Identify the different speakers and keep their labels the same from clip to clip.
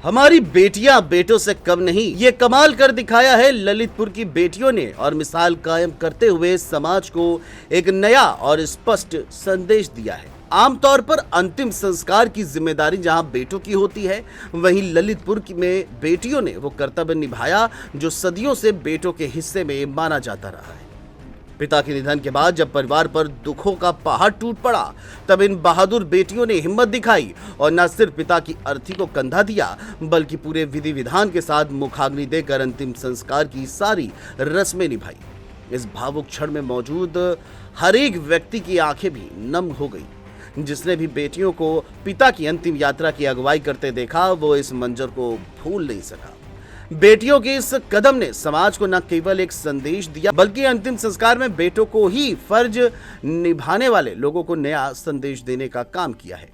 Speaker 1: हमारी बेटियां बेटों से कम नहीं, ये कमाल कर दिखाया है ललितपुर की बेटियों ने और मिसाल कायम करते हुए समाज को एक नया और स्पष्ट संदेश दिया है। आमतौर पर अंतिम संस्कार की जिम्मेदारी जहां बेटों की होती है, वहीं ललितपुर में बेटियों ने वो कर्तव्य निभाया जो सदियों से बेटों के हिस्से में माना जाता रहा है। पिता के निधन के बाद जब परिवार पर दुखों का पहाड़ टूट पड़ा, तब इन बहादुर बेटियों ने हिम्मत दिखाई और न सिर्फ पिता की अर्थी को कंधा दिया, बल्कि पूरे विधि विधान के साथ मुखाग्नि देकर अंतिम संस्कार की सारी रस्में निभाई। इस भावुक क्षण में मौजूद हर एक व्यक्ति की आंखें भी नम हो गई। जिसने भी बेटियों को पिता की अंतिम यात्रा की अगुवाई करते देखा, वो इस मंजर को भूल नहीं सका। बेटियों के इस कदम ने समाज को न केवल एक संदेश दिया, बल्कि अंतिम संस्कार में बेटों को ही फर्ज निभाने वाले लोगों को नया संदेश देने का काम किया है।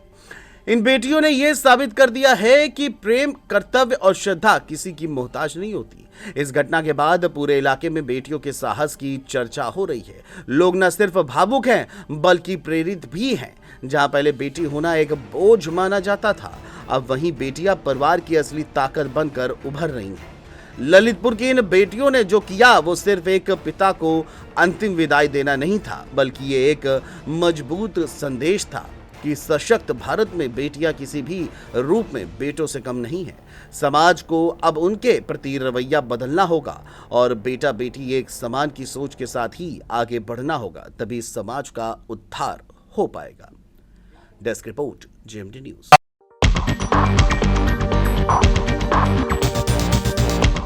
Speaker 1: इन बेटियों ने यह साबित कर दिया है कि प्रेम, कर्तव्य और श्रद्धा किसी की मोहताज नहीं होती। इस घटना के बाद पूरे इलाके में बेटियों के साहस की चर्चा हो रही है। लोग न सिर्फ भावुक हैं, बल्कि प्रेरित भी हैं। जहां पहले बेटी होना एक बोझ माना जाता था, अब वहीं बेटियां परिवार की असली ताकत बनकर उभर रही हैं। ललितपुर की इन बेटियों ने जो किया, वो सिर्फ एक पिता को अंतिम विदाई देना नहीं था, बल्कि ये एक मजबूत संदेश था कि सशक्त भारत में बेटियां किसी भी रूप में बेटों से कम नहीं है। समाज को अब उनके प्रति रवैया बदलना होगा और बेटा बेटी एक समान की सोच के साथ ही आगे बढ़ना होगा, तभी समाज का उद्धार हो पाएगा। Desk report, GMT news.